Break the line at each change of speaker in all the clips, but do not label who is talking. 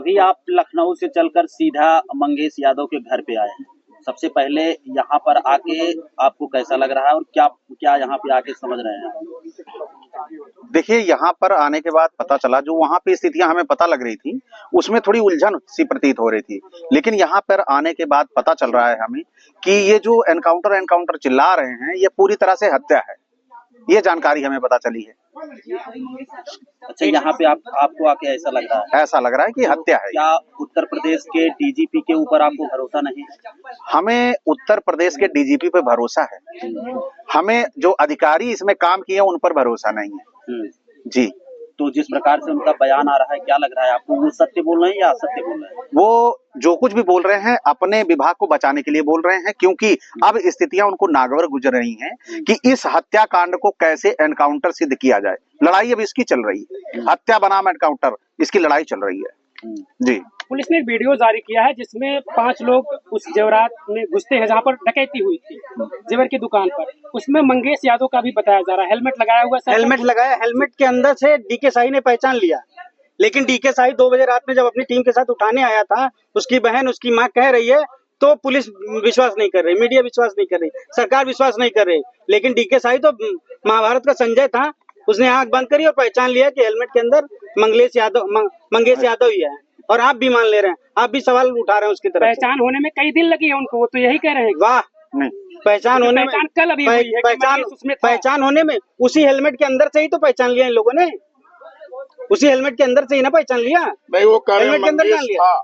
अभी आप लखनऊ से चलकर सीधा मंगेश यादव के घर पे आए हैं। सबसे पहले यहाँ पर आके आपको कैसा लग रहा है और क्या क्या यहाँ पे आके समझ रहे हैं?
देखिए, यहाँ पर आने के बाद पता चला जो वहाँ पे स्थितियां हमें पता लग रही थी उसमें थोड़ी उलझन सी प्रतीत हो रही थी, लेकिन यहाँ पर आने के बाद पता चल रहा है हमें कि ये जो एनकाउंटर चिल्ला रहे हैं ये पूरी तरह से हत्या है। ये जानकारी हमें पता चली है।
अच्छा, यहाँ पे आपको आके ऐसा लग रहा है?
ऐसा लग रहा है कि हत्या है।
क्या उत्तर प्रदेश के डीजीपी के ऊपर आपको भरोसा नहीं है?
हमें उत्तर प्रदेश के डीजीपी पे भरोसा है, हमें जो अधिकारी इसमें काम किए उन पर भरोसा नहीं है जी।
तो जिस प्रकार से उनका बयान आ रहा है, क्या लग रहा है आपको, वो सत्य बोल रहे हैं या असत्य बोल रहे हैं?
वो जो कुछ भी बोल रहे हैं अपने विभाग को बचाने के लिए बोल रहे हैं, क्योंकि अब स्थितियां उनको नागवार गुजर रही हैं कि इस हत्याकांड को कैसे एनकाउंटर सिद्ध किया जाए। लड़ाई अब इसकी चल रही है, हत्या बनाम एनकाउंटर, इसकी लड़ाई चल रही है जी।
पुलिस ने एक वीडियो जारी किया है जिसमें 5 लोग उस जेवरात में घुसते हैं जहां पर डकैती हुई थी जेवर की दुकान पर। उसमें मंगेश यादव का भी बताया जा रहा है। हेलमेट लगाया हुआ है,
हेलमेट लगाया, हेलमेट के अंदर से डीके साई ने पहचान लिया, लेकिन डीके साई 2 बजे रात में जब अपनी टीम के साथ उठाने आया था, उसकी बहन उसकी माँ कह रही है तो पुलिस विश्वास नहीं कर रही, मीडिया विश्वास नहीं कर रही, सरकार विश्वास नहीं कर रही, लेकिन डीके साई तो महाभारत का संजय था, उसने आंख बंद करी और पहचान लिया कि हेलमेट के अंदर मंगेश यादव ही है। और आप भी मान ले रहे हैं, आप भी सवाल उठा रहे हैं उसकी तरफ।
पहचान होने में कई दिन लगी है उनको, वो तो यही कह रहे हैं।
वाह, पहचान होने में
कल अभी हुई है,
पहचान होने में उसी हेलमेट के अंदर से ही तो पहचान लिया इन लोगों ने, उसी हेलमेट के अंदर से ही ना पहचान लिया।
नहीं, वो
हेलमेट के अंदर जान लिया।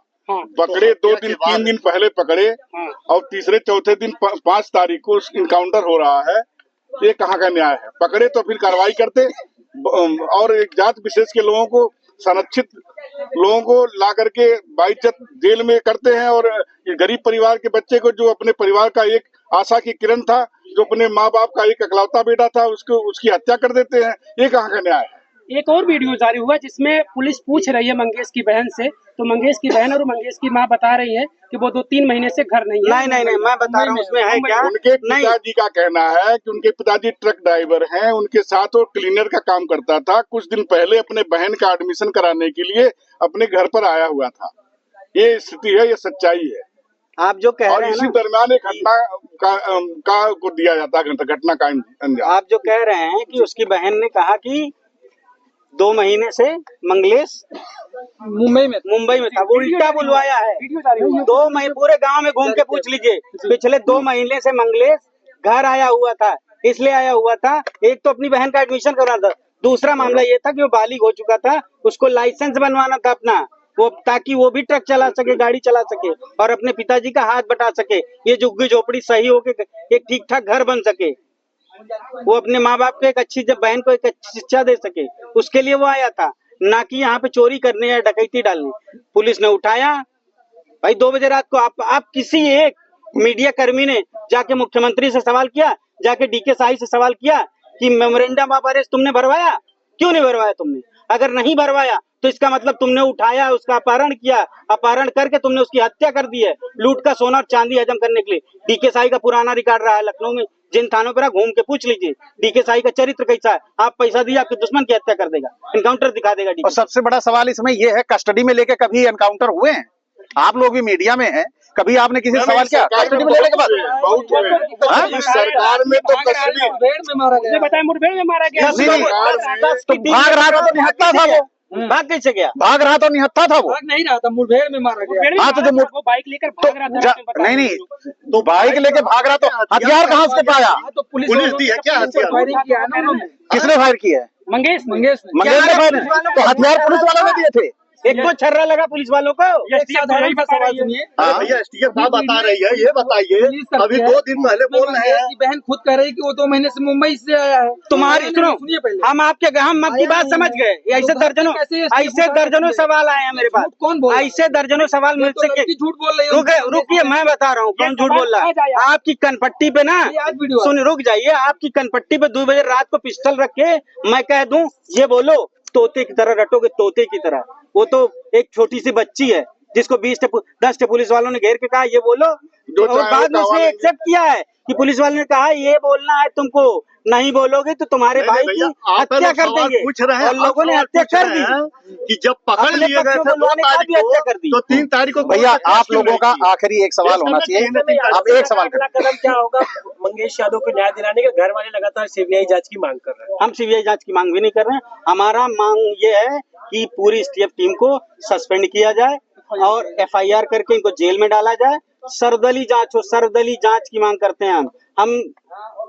पकड़े 2 दिन 3 दिन पहले पकड़े और तीसरे चौथे दिन 5 तारीख को इनकाउंटर हो रहा है। ये कहाँ का न्याय है? पकड़े तो फिर कार्रवाई करते, और एक जात विशेष के लोगों को, संरक्षित लोगों को ला करके बाइज्जत जेल में करते हैं, और गरीब परिवार के बच्चे को, जो अपने परिवार का एक आशा की किरण था, जो अपने माँ बाप का एक इकलौता बेटा था, उसकी हत्या कर देते हैं। ये कहाँ का न्याय है?
एक और वीडियो जारी हुआ जिसमें पुलिस पूछ रही है मंगेश की बहन से, तो मंगेश की बहन और मंगेश की माँ बता रही है कि वो 2-3 महीने से घर नहीं है।
नहीं, मैं बता रहा हूँ उसमें है क्या।
उनके पिताजी का कहना है कि उनके पिताजी ट्रक ड्राइवर हैं, उनके साथ वो क्लीनर का काम करता था। कुछ दिन पहले अपने बहन का एडमिशन कराने के लिए अपने घर पर आया हुआ था। ये स्थिति है, ये सच्चाई है।
आप जो कह रहे हैं,
इसी दरमियान एक घटना को दिया जाता है, घटना का अंजाम।
आप जो कह रहे हैं कि उसकी बहन ने कहा कि 2 महीने से मंगलेश मुंबई में था, वो उल्टा बुलवाया है। 2 महीने पूरे गांव में घूम के पूछ लीजिए, पिछले 2 महीने से मंगलेश घर आया हुआ था, इसलिए आया हुआ था, एक तो अपनी बहन का एडमिशन करवाना था, दूसरा मामला ये था कि वो बालिग हो चुका था, उसको लाइसेंस बनवाना था अपना, वो ताकि वो भी ट्रक चला सके, गाड़ी चला सके और अपने पिताजी का हाथ बटा सके, ये झुग्गी झोपड़ी सही होके एक ठीक ठाक घर बन सके, वो अपने माँ बाप को एक अच्छी, जब बहन को एक अच्छी शिक्षा दे सके, उसके लिए वो आया था, ना कि यहाँ पे चोरी करने या डकैती डालने। पुलिस ने उठाया भाई 2 बजे रात को। आप किसी एक मीडिया कर्मी ने जाके मुख्यमंत्री से सवाल किया, जाके डीके साई से सवाल किया कि मेमोरेंडम ऑफ अरेस्ट तुमने भरवाया? क्यों नहीं भरवाया तुमने? अगर नहीं भरवाया तो इसका मतलब तुमने उठाया, उसका अपहरण किया, अपहरण करके तुमने उसकी हत्या कर दी है, लूट का सोना और चांदी हजम करने के लिए। डीके साई का पुराना रिकॉर्ड रहा है लखनऊ में, जिन थानों पर घूम के पूछ लीजिए डीके साई का चरित्र कैसा है। आप पैसा दिए, आपके दुश्मन की हत्या कर देगा, एनकाउंटर दिखा देगा।
और सबसे बड़ा सवाल इसमें यह है, कस्टडी में लेके कभी एनकाउंटर हुए हैं? आप लोग भी मीडिया में हैं, कभी आपने किसी से सवाल किया कस्टडी में लेने के बाद?
सरकार में तो कस्टडी
मुठभेड़ में मारा गया।
तो भाग रहा था तो निहत्था था वो,
भाग कैसे गया?
भाग रहा तो निहत्था था वो,
भाग नहीं रहा था, मुठभेड़ में मारा गया।
हाँ, तो जो
वो बाइक लेकर भाग रहा था।
नहीं, तो बाइक लेके भाग रहा तो हथियार कहाँ से पाया?
तो पुलिस
दी है क्या?
फायरिंग किया है ना उन्होंने।
किसने फायर किया है?
मंगेश
ने फायर, तो हथियार पुलिस वालों ने दिए थे।
एक को छर्रा लगा पुलिस वालों को।
भैया एसटीएफ साहब बता रही है, ये बताइए, अभी 2 दिन पहले बोल रहे हैं
कि बहन खुद कह रही कि वो 2 महीने से मुंबई से आया है।
तुम्हारी सुनो, हम आपकी बात समझ गए। ऐसे दर्जनों सवाल आए हैं मेरे पास।
कौन बोल?
ऐसे दर्जनों सवाल मिल सके।
झूठ बोल रही है।
रुकिए, मैं बता रहा हूँ कौन झूठ बोल रहा है। आपकी कनपट्टी पे ना, सुन, रुक जाइए, आपकी कनपट्टी पे 2 बजे रात को पिस्टल रख के मैं कह दूं ये बोलो, तोते की तरह रटोगे, तोते की तरह। वो तो एक छोटी सी बच्ची है, जिसको 10 पुलिस वालों ने घेर के कहा ये बोलो,
जो
और बाद में उसने एक्सेप्ट किया है कि पुलिस वाले ने कहा ये बोलना है तुमको, नहीं बोलोगे तो तुम्हारे भाई की हत्या कर देंगे।
पूछ रहे हैं
और लोगों ने हत्या कर दी
कि जब पकड़
अपने
लिए गए
पक्ष
थे
में बुलवाने के बाद भी हत्या कर दी।
तो 3 तारीख को
भैया आप लोगों का आखिरी एक सवाल होना चाहिए, आप एक सवाल
अगला कदम क्या होगा मंगेश यादव को न्याय दिलाने के? घर वाले लगातार सीबीआई जांच की मांग कर रहे हैं।
हम सीबीआई जांच की मांग भी नहीं कर रहे हैं। हमारा मांग ये है कि पूरी एसटीएफ टीम को सस्पेंड किया जाए और एफआईआर करके इनको जेल में डाला जाए। सर्वदलीय जांच हो, सर्वदलीय जांच की मांग करते हैं हम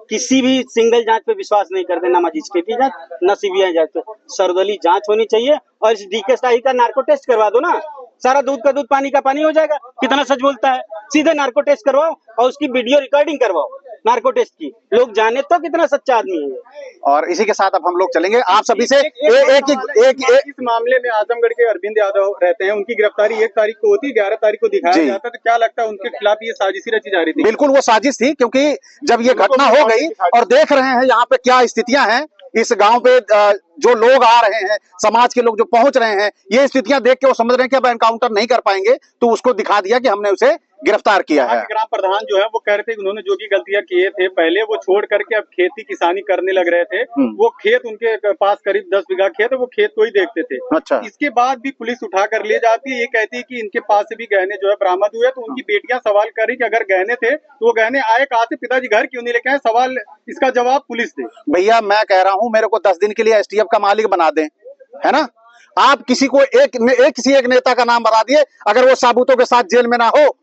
किसी भी सिंगल जांच पे विश्वास नहीं करते, ना मजिस्ट्रेटी जांच ना सीबीआई जांच पे, सर्वदलीय जांच होनी चाहिए। और इस डीके शाही का नार्को टेस्ट करवा दो ना, सारा दूध का दूध पानी का पानी हो जाएगा। कितना सच बोलता है, सीधे नार्को टेस्ट करवाओ और उसकी वीडियो रिकॉर्डिंग करवाओ नार्को टेस्ट की, लोग जाने तो कितना सच्चा आदमी है।
और इसी के साथ अब हम लोग चलेंगे आप सभी से
इस मामले में आजमगढ़ के अरविंद यादव रहते हैं, उनकी गिरफ्तारी 1 तारीख को होती, 11 तारीख को दिखाया जाता, तो क्या लगता है उनके खिलाफ ये साजिश रची जा रही थी?
बिल्कुल वो साजिश थी, क्योंकि जब ये घटना हो गई और देख रहे हैं यहाँ पे क्या स्थितियां हैं, इस गांव पे जो लोग आ रहे हैं, समाज के लोग जो पहुंच रहे हैं, ये स्थितियां देख के वो समझ रहे हैं कि अब एनकाउंटर नहीं कर पाएंगे, तो उसको दिखा दिया कि हमने उसे गिरफ्तार किया है।
ग्राम प्रधान जो है वो कह रहे थे कि उन्होंने जो भी गलतियां किए थे पहले वो छोड़ करके अब खेती किसानी करने लग रहे थे। वो खेत उनके पास करीब 10 बीघा खेत है, वो खेत को ही देखते थे।
अच्छा।
इसके बाद भी पुलिस उठा कर ले जाती है। ये कहती है कि इनके पास से भी गहने जो है बरामद हुए, तो उनकी बेटियां सवाल कर रही कि अगर गहने थे तो वो गहने आए कहाँ से, पिताजी घर क्यों नहीं लेके आए? सवाल इसका जवाब पुलिस दे।
भैया मैं कह रहा हूं मेरे को 10 दिन के लिए एसटीएफ का मालिक बना दें, है ना? आप किसी को किसी एक नेता का नाम बता दिए, अगर वो साबूतों के साथ जेल में ना हो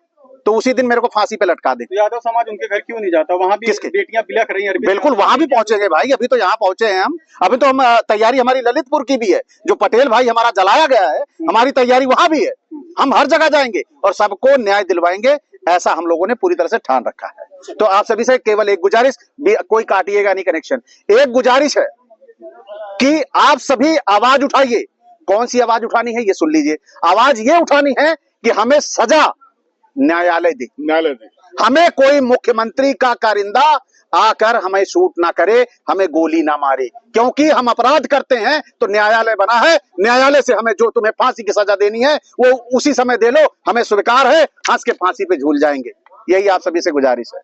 तो उसी दिन मेरे को फांसी पे लटका दे।
तो यादव समाज उनके घर क्यों नहीं जाता? वहाँ भी बेटियां बिलख रही हैं।
बिल्कुल वहां भी पहुंचेंगे भाई, अभी तो यहाँ पहुंचे हैं हम। अभी तो हम तैयारी हमारी ललितपुर की भी है, जो पटेल भाई हमारा जलाया गया है, हमारी तैयारी वहां भी है। हम हर जगह जाएंगे और सबको न्याय दिलवाएंगे, ऐसा हम लोगों ने पूरी तरह से ठान रखा है। तो आप सभी से केवल एक गुजारिश, कोई काटिएगा नहीं कनेक्शन, एक गुजारिश है कि आप सभी आवाज उठाइए। कौन सी आवाज उठानी है ये सुन लीजिए। आवाज ये उठानी है कि हमें सजा न्यायालय दे, हमें कोई मुख्यमंत्री का कारिंदा आकर हमें शूट ना करे, हमें गोली ना मारे, क्योंकि हम अपराध करते हैं तो न्यायालय बना है। न्यायालय से हमें जो तुम्हें फांसी की सजा देनी है वो उसी समय दे लो, हमें स्वीकार है, हंस के फांसी पे झूल जाएंगे। यही आप सभी से गुजारिश है।